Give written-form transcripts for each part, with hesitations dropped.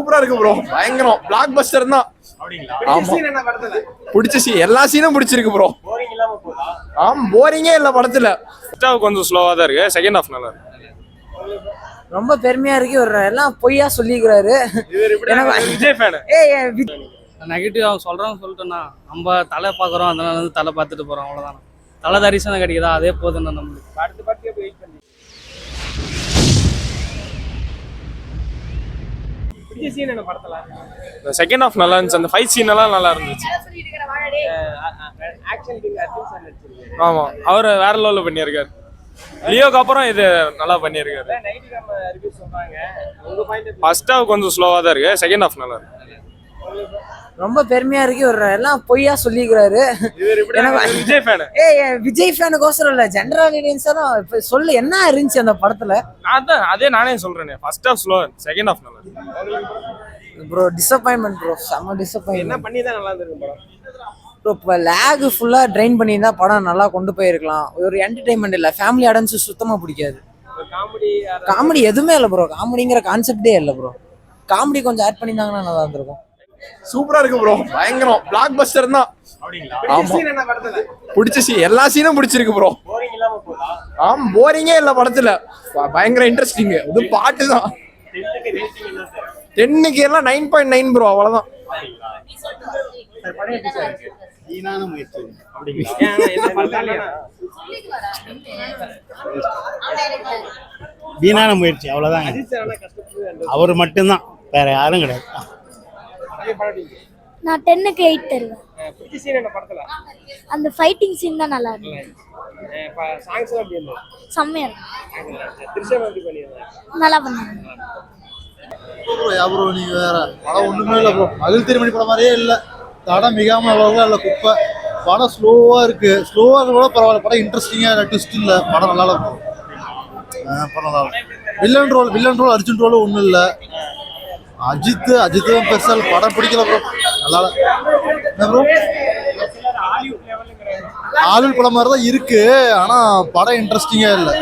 சூப்பரா இருக்கு ப்ரோ. பயங்கரம் பிளாக் பஸ்டர் தான். பிடிச்ச சீன் எல்லா சீனும் பிடிச்சிருக்கு ப்ரோ. போரிங்கே இல்ல படத்துல. ஃபர்ஸ்ட் ஹாஃப் கொஞ்சம் ஸ்லோவா தான் இருக்கு. செகண்ட் ஹாஃப் நல்லா இருக்கு. ரொம்ப பெருமையா இருக்கு. ஒரு எல்லாம் பொய்யா சொல்லிக்கிறாரு. விஜய் ஃபேன். நெகட்டிவ் அவன் சொல்லிட்டோம்னா நம்ம தலை பார்க்குறோம், அதனால வந்து தலை பார்த்துட்டு போறோம், அவ்வளோதான். தலை தரிசனம் கிடைக்குதா, அதே போதும் நம்மளுக்கு. செகண்ட் ஹாஃப் நல்லா இருந்துச்சு. அந்த ஃபைட் சீன் எல்லாம் நல்லா இருந்துச்சு. ஆமா, அவர் வேற லெவல்ல பண்ணியிருக்காரு. லியோக்கு அப்புறம் இது நல்லா பண்ணியிருக்காரு. ஃபர்ஸ்ட் ஹாஃப் கொஞ்சம் ஸ்லோவா தான் இருக்கு. செகண்ட் ஹாஃப் நல்லா இருக்கு. ரொம்ப பெருமையா இருக்கு. ஒரு எல்லாம் பொய்யா சொல்லிக்கிறாரு. விஜய் ஃபேன். விஜய் ஃபேனுக்கோசரம் இல்ல, ஜெனரல் ஆடியன்ஸாலும் இப்ப சொல்லு என்ன இருந்துச்சு அந்த படத்துல. அதே நானே சொல்றேனே. First half slow, second half நல்லா இருக்கு. ப்ரோ டிசப்பாயின்மெண்ட் ப்ரோ, செம டிசப்பாயின்மெண்ட். என்ன பண்ணி தான் நல்லா இருந்திருக்கு படம் ப்ரோ. இப்போ லேக் ஃபுல்லா ட்ரெயின் பண்ணியிருந்தா படம் நல்லா கொண்டு போயிருக்கலாம். ஒரு என்டர்டைன்மெண்ட் இல்ல, ஃபேமிலி ஆடியன்ஸ் சுத்தமா பிடிக்காது. காமெடி எதுவுமே இல்லை ப்ரோ. காமெடிங்கிற கான்செப்டே இல்லை ப்ரோ. காமெடி கொஞ்சம் ஆட் பண்ணியிருந்தாங்கன்னா நல்லா இருந்திருக்கும். சூப்பரா இருக்கு ப்ரோ. பயங்கரம் பிளாக் பஸ்டர் தான். பிடிச்ச சீன் எல்லா சீனும் பிடிச்சிருக்கு ப்ரோ. போரிங்கே இல்ல படத்துல. பயங்கர இன்ட்ரெஸ்டிங். இது பாட்டு தான். 10க்கு எல்லாம் 9.9 ப்ரோ, அவ்வளவுதான். வீணான முயற்சி, அவ்வளவுதான். அவர் மட்டும்தான், வேற யாரும் கிடையாது. நான் 10க்கு 8 தருவேன். அந்த ஃபைட்டிங் சீன் தான் நல்லா இருக்கு. செம்மையா இருக்கு. நல்லா பண்ணாங்க. ப்ரோ நீங்க வேற படம் ஒண்ணுமே இல்லை ப்ரோ. அகில் திருமணி படம் மாதிரியே இல்லை. தடம் மிகாம அவ்வளோதான் இல்லை, குப்பை. படம் ஸ்லோவா இருக்கு. ஸ்லோவா இருக்க கூட பரவாயில்ல. படம் இன்ட்ரெஸ்டிங்கா இல்லை, ட்விஸ்ட் இல்லை. படம் நல்லா இருக்கும். படம் நல்லா இருக்கும். வில்லன் ரோல் அர்ஜுன் ரோல் ஒன்றும் இல்லை. அஜித்தும் பெருசால் படம் பிடிக்கல ப்ரோ. நல்லா என்ன ப்ரோ, ஆளுல் படம் மாதிரி தான் இருக்கு. ஆனா படம் இன்ட்ரெஸ்டிங்கா இல்லை.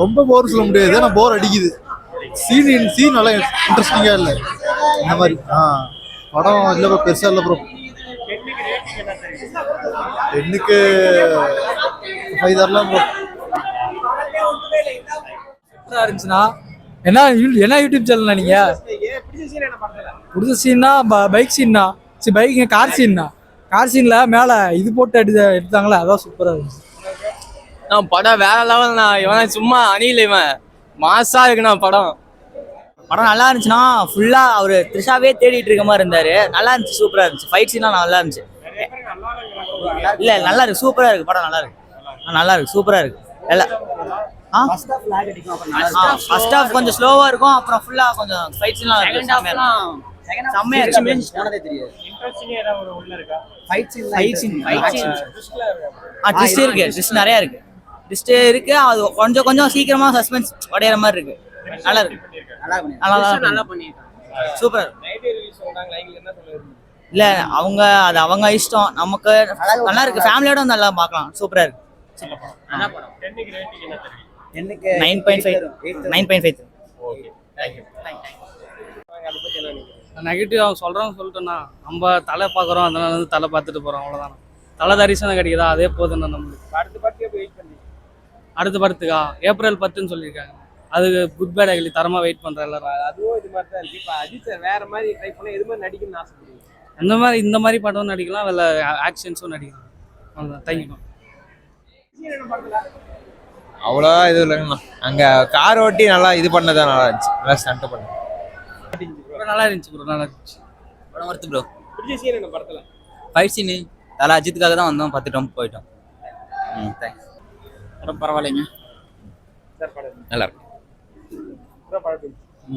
ரொம்ப போர் சொல்ல முடியாது, ஆனா போர் அடிக்குது. சீன் நல்லா இன்ட்ரெஸ்டிங்கா இல்லை. இந்த மாதிரி படம் இல்லை ப்ரோ, பெருசா இல்லை ப்ரோ. 10க்கு 5 தரலாம் ப்ரோ. இருந்துச்சுன்னா என்ன யூடியூப் சேனல்னா நீங்க புடிச்ச சீன்னா பைக் சீன்னா, பைக் கார் சீன்னா, கார் சீன்ல மேல இது போட்டு எடுத்தாங்களே, அதான் சூப்பரா இருந்துச்சு. படம் வேற லெவல். இவன் சும்மா அணியில் இவன் மாசா இருக்குண்ணா. படம் நல்லா இருந்துச்சுன்னா ஃபுல்லா அவரு த்ரிஷாவே தேடிட்டு இருக்க மாதிரி இருந்தாரு. நல்லா இருந்துச்சு, சூப்பரா இருந்துச்சு. ஃபைட் சீனா நல்லா இருந்துச்சு. இல்ல நல்லா இருக்கு, சூப்பரா இருக்கு. படம் நல்லா இருக்கு, சூப்பரா இருக்கு. எல்லாம் ஃபர்ஸ்ட் ஹாஃப் கொஞ்சம் ஸ்லோவா இருக்கும், அப்புறம் ஃபுல்லா கொஞ்சம் ஃபைட் சீன்லாம் இருக்கு. செம்மையா இருக்கு. போனதே தெரியாது. ட்விஸ்ட் இருக்கு. ட்விஸ்ட் நிறைய இருக்கு. ட்விஸ்ட் இருக்கு. அது கொஞ்சம் சீக்கிரமா சஸ்பென்ஸ் உடையற மாதிரி இருக்கு. நல்லா இருக்கு. நல்லா பண்ணிருக்காங்க. சூப்பர். இல்ல அவங்க இஷ்டம். நமக்கு நல்லா இருக்கு. ஃபேமிலியோட வந்து நல்லா பார்க்கலாம். சூப்பரா இருக்கு. 9.5. நெகட்டிவ் அவன் சொல்லிட்டோம்னா நம்ம தலை பார்க்குறோம், அதனால வந்து தலை பார்த்துட்டு போறோம், அவ்வளோதான். தலை தரிசனம் கிடைக்குதா, அதே போதும் நம்மளுக்கு. அடுத்த படத்துக்கா ஏப்ரல் 10ன்னு சொல்லியிருக்காங்க. அது குட் பேட் அகிலி தரமா வெயிட் பண்ற எல்லாரும். அதுவும் இது மாதிரி தான் இருக்கு. இப்போ அஜித் சார் வேற மாதிரி ட்ரை பண்ண எது மாதிரி நடிக்கணும்னு இந்த ஆசைப்படுறீங்க? மாதிரி படமும் நடிக்கலாம், இல்லை ஆக்ஷன்ஸும் நடிக்கலாம். அவ்வளோதான். தேங்க்யூ. அவ்வளோவா இது இல்லைங்கண்ணா. அங்கே கார் ஓட்டி நல்லா இது பண்ணதான் நல்லா இருந்துச்சு. நல்லா ஸ்டண்ட் பண்ண நல்லா இருந்துச்சு ப்ரோ. நல்லா இருந்துச்சு படம். வருது ப்ரோ. பிடிச்ச சீன் என்ன படத்துல? ஃபைட் சீனு தலை அஜித்துக்காக தான் வந்தோம், பார்த்துட்டோம், போயிட்டோம். தேங்க்ஸ். படம் பரவாயில்லைங்க. சார் படம் நல்லா இருக்கு.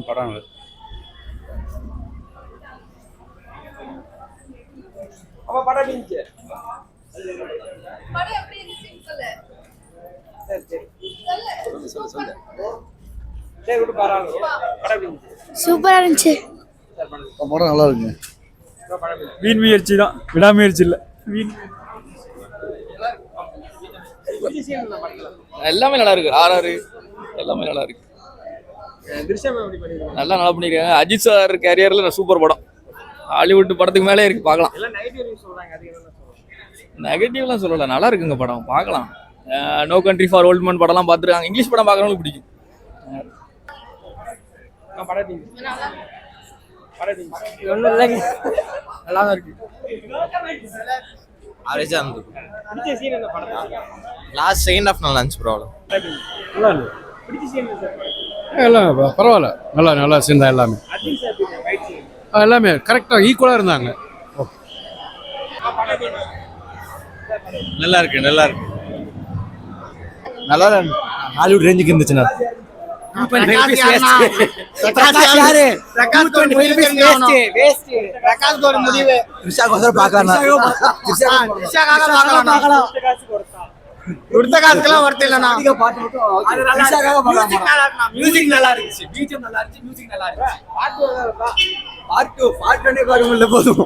படம் நல்லா இருக்கு. படம் இருந்துச்சு. படம் எப்படி இருந்துச்சு சொல்லு. சூப்பரா இருந்துச்சு. படம் நல்லா இருக்குங்க. வீண் முயற்சி தான், விடாமுயற்சி இல்லை. எல்லாமே நல்லா இருக்கு. ஆர்ஆர் எல்லாமே நல்லா இருக்கு. திருஷ்யம் எப்படி பண்ணிருக்காங்க? நல்லா பண்ணியிருக்காங்க. அஜித் சார் கேரியரில் சூப்பர் படம். ஹாலிவுட் படத்துக்கு மேலே இருக்கு, பார்க்கலாம். எல்லாம் நெகட்டிவ் ரிவ்யூ சொல்றாங்க, அது என்ன சொல்றாங்க? நெகட்டிவ்லாம் சொல்லலை, நல்லா இருக்குங்க படம், பார்க்கலாம். No country for old men படம்லாம் பார்த்துருக்காங்க. இங்கிலீஷ் படம் பார்க்குறவங்களுக்கு பிடிக்கும். ஒன்றும் இல்லைங்க, நல்லா தான் இருக்கு. ஆவரேஜா இருந்தது. பிடிச்ச சீன் என்ன படத்துல? லாஸ்ட் செகண்ட் ஆஃப் நல்லா இருந்துச்சு ப்ரோ. பிடிச்ச சீன் என்ன சார்? எல்லாம் பரவாயில்ல, நல்லா சேர்ந்தா எல்லாமே அஜித் சார் ஃபைட் சீன். எல்லாமே கரெக்டாக ஈக்குவலாக இருந்தாங்க. நல்லா இருக்கு, நல்லா இருக்கு. நல்லா ஹாலிவுட் ரேஞ்சுக்கு இருந்துச்சுண்ணா. கொடுத்த காசுக்கெல்லாம் ஒருத்தர் இல்லைண்ணா. மியூசிக் நல்லா இருந்துச்சு, பிஜிஎம் நல்லா இருந்துச்சு, மியூசிக் நல்லா இருந்துச்சு. பார்ட் 2 பார்க்க முடியல போதும்.